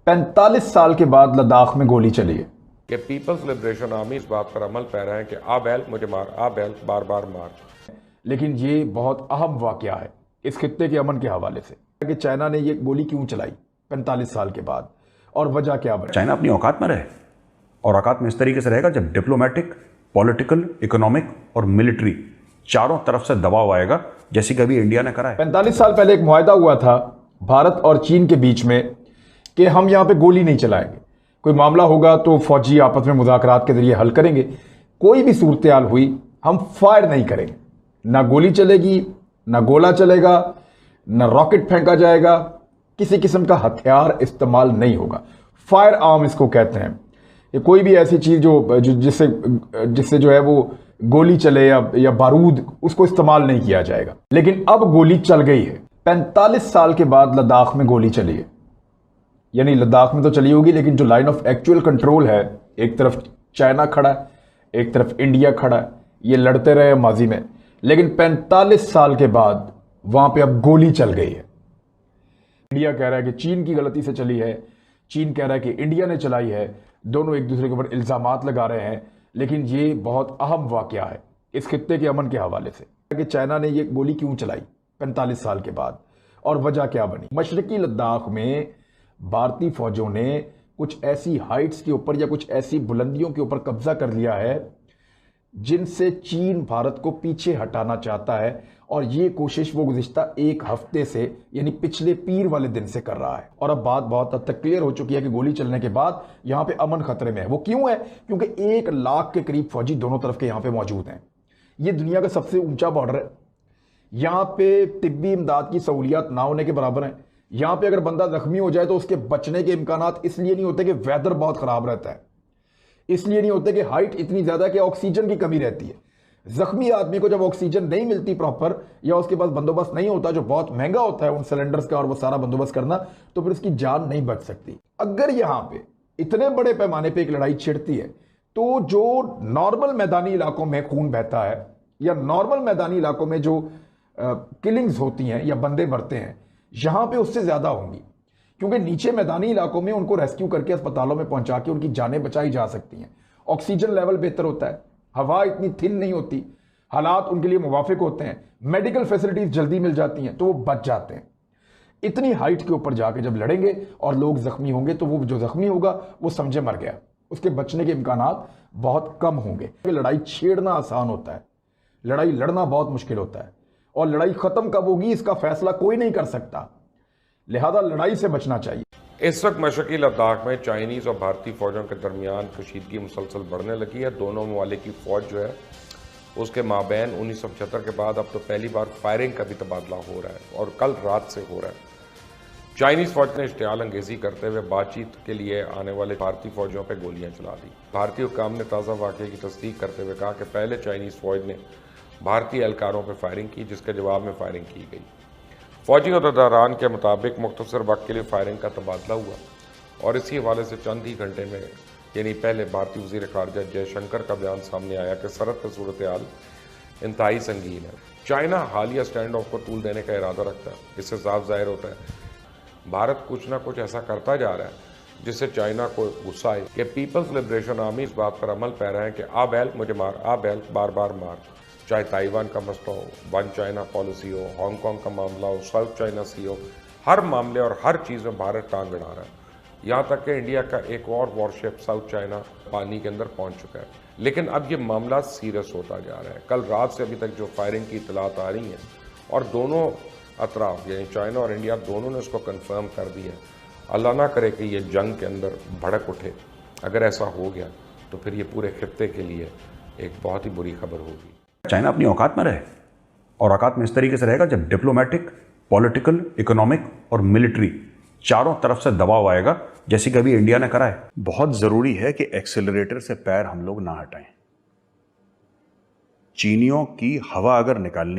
45 साल के बाद लद्दाख में गोली चली है कि पीपल्स लिबरेशन आर्मी इस बात पर अमल पैरा है कि आ बैल मुझे मार, आ बैल बार बार मार। लेकिन ये बहुत अहम वाकया है इस खित्ते के अमन के हवाले से कि चाइना ने ये गोली क्यों चलाई 45 साल के बाद और वजह क्या बनी। चाइना अपनी औकात में रहे और औकात में इस तरीके से रहेगा जब डिप्लोमेटिक, पॉलिटिकल, इकोनॉमिक और मिलिट्री चारों तरफ से दबाव आएगा, जैसे कि अभी इंडिया ने करा है। 45 साल पहले एक मुआहदा हुआ था भारत और चीन के बीच में कि हम यहां पे गोली नहीं चलाएंगे, कोई मामला होगा तो फौजी आपस में मुज़ाकरात के जरिए हल करेंगे, कोई भी सूरत हाल हुई हम फायर नहीं करेंगे, ना गोली चलेगी, ना गोला चलेगा, ना रॉकेट फेंका जाएगा, किसी किस्म का हथियार इस्तेमाल नहीं होगा। फायर आर्म इसको कहते हैं। ये कोई भी ऐसी चीज जो जिससे जो है वो गोली चले या बारूद, उसको इस्तेमाल नहीं किया जाएगा। लेकिन अब गोली चल गई है। 45 साल के बाद लद्दाख में गोली चली है, यानी लद्दाख में तो चली होगी, लेकिन जो लाइन ऑफ एक्चुअल कंट्रोल है, एक तरफ चाइना खड़ा है, एक तरफ इंडिया खड़ा है, ये लड़ते रहे माजी में, लेकिन 45 साल के बाद वहां पे अब गोली चल गई है। इंडिया कह रहा है कि चीन की गलती से चली है, चीन कह रहा है कि इंडिया ने चलाई है, दोनों एक दूसरे के ऊपर इल्जामात लगा रहे हैं। लेकिन ये बहुत अहम वाकया है इस खित्ते के अमन के हवाले से कि चाइना ने ये गोली क्यों चलाई 45 साल के बाद और वजह क्या बनी। मशरकी लद्दाख में भारतीय फौजों ने कुछ ऐसी हाइट्स के ऊपर या कुछ ऐसी बुलंदियों के ऊपर कब्जा कर लिया है जिनसे चीन भारत को पीछे हटाना चाहता है, और ये कोशिश वो गुज़िश्ता एक हफ्ते से यानी पिछले पीर वाले दिन से कर रहा है। और अब बात बहुत हद तक क्लियर हो चुकी है कि गोली चलने के बाद यहां पे अमन खतरे में है। वो क्यों है? क्योंकि 1 लाख के करीब फौजी दोनों तरफ के यहां पे मौजूद हैं। ये दुनिया का सबसे ऊंचा बॉर्डर है। यहां पे तिब्बी इमदाद की सहूलियात ना होने के बराबर है। यहां पे अगर बंदा जख्मी हो जाए तो उसके बचने के इम्कानात इसलिए नहीं होते कि वेदर बहुत खराब रहता है, इसलिए नहीं होते कि हाइट इतनी ज्यादा कि ऑक्सीजन की कमी रहती है। जख्मी आदमी को जब ऑक्सीजन नहीं मिलती प्रॉपर, या उसके पास बंदोबस्त नहीं होता जो बहुत महंगा होता है उन सिलेंडर्स का और वो सारा बंदोबस्त करना, तो फिर उसकी जान नहीं बच सकती। अगर यहां पे इतने बड़े पैमाने पे एक लड़ाई छिड़ती है तो जो नॉर्मल मैदानी इलाकों में खून बहता है या नॉर्मल मैदानी इलाकों में जो किलिंग्स होती हैं या बंदे मरते हैं, यहां पे उससे ज्यादा होंगी, क्योंकि नीचे मैदानी इलाकों में उनको रेस्क्यू करके अस्पतालों में पहुंचा के उनकी जानें बचाई जा सकती हैं। ऑक्सीजन लेवल बेहतर होता है, हवा इतनी थिन नहीं होती, हालात उनके लिए मुवाफिक होते हैं, मेडिकल फैसिलिटीज जल्दी मिल जाती हैं, तो वो बच जाते हैं। इतनी हाइट के ऊपर जाके जब लड़ेंगे और लोग जख्मी होंगे तो वो जो जख्मी होगा वो समझे मर गया, उसके बचने के इम्कानात बहुत कम होंगे। लड़ाई छेड़ना आसान होता है, लड़ाई लड़ना बहुत मुश्किल होता है, और लड़ाई खत्म कब होगी इसका फैसला कोई नहीं कर सकता। लिहाजा लड़ाई से बचना चाहिए। इस वक्त मशरकी लद्दाख में चाइनीज और भारतीय फौजों के दरमियान कशीदगी मुसलसल बढ़ने लगी है। दोनों ममालिक की फौज जो है उसके माबैन 1975 के बाद अब तो पहली बार फायरिंग का भी तबादला हो रहा है, और कल रात से हो रहा है। चाइनीज फौज ने इश्तियाल अंगेजी करते हुए बातचीत के लिए आने वाले भारतीय फौजियों पर गोलियां चला दी। भारतीय हुक्काम ने ताज़ा वाक़े की तस्दीक करते हुए कहा कि पहले चाइनीज फौज ने भारतीय एहलकारों पर फायरिंग की, जिसके जवाब में फायरिंग की गई। फौजी अहदेदारान के मुताबिक मुख्तसर वक्त के लिए फायरिंग का तबादला हुआ, और इसी हवाले से चंद ही घंटे में यानी पहले भारतीय वज़ीर ख़ारजा जयशंकर का बयान सामने आया कि सरहद पर सूरत हाल इंतहाई संगीन है। चाइना हालिया स्टैंड ऑफ को तूल देने का इरादा रखता है। इससे साफ जाहिर होता है भारत कुछ ना कुछ ऐसा करता जा रहा है जिससे चाइना को गुस्सा आए कि पीपल्स लिबरेशन आर्मी इस बात पर अमल पैरा है कि आ बैल मुझे मार, आ बैल बार बार मार। चाहे ताइवान का मसला हो, वन चाइना पॉलिसी हो, हांगकांग का मामला हो, साउथ चाइना सी हो, हर मामले और हर चीज़ में भारत टांग अड़ा रहा है। यहाँ तक कि इंडिया का एक और वॉरशिप साउथ चाइना पानी के अंदर पहुँच चुका है। लेकिन अब ये मामला सीरियस होता जा रहा है। कल रात से अभी तक जो फायरिंग की इतलात आ रही हैं, और दोनों अतराफ यानी चाइना और इंडिया दोनों ने उसको कन्फर्म कर दिया। अल्लाह ना करे कि ये जंग के अंदर भड़क उठे। अगर ऐसा हो गया तो फिर ये पूरे खित्ते के लिए एक बहुत ही बुरी खबर होगी। चाइना अपनी औकात में रहे और औकात में इस तरीके से रहेगा जब डिप्लोमेटिक, पॉलिटिकल, इकोनॉमिक और मिलिट्री चारों तरफ से दबाव आएगा, जैसे कि अभी इंडिया ने करा है। बहुत जरूरी है कि एक्सेलरेटर से पैर हम लोग ना हटाएं। चीनियों की हवा अगर निकालनी है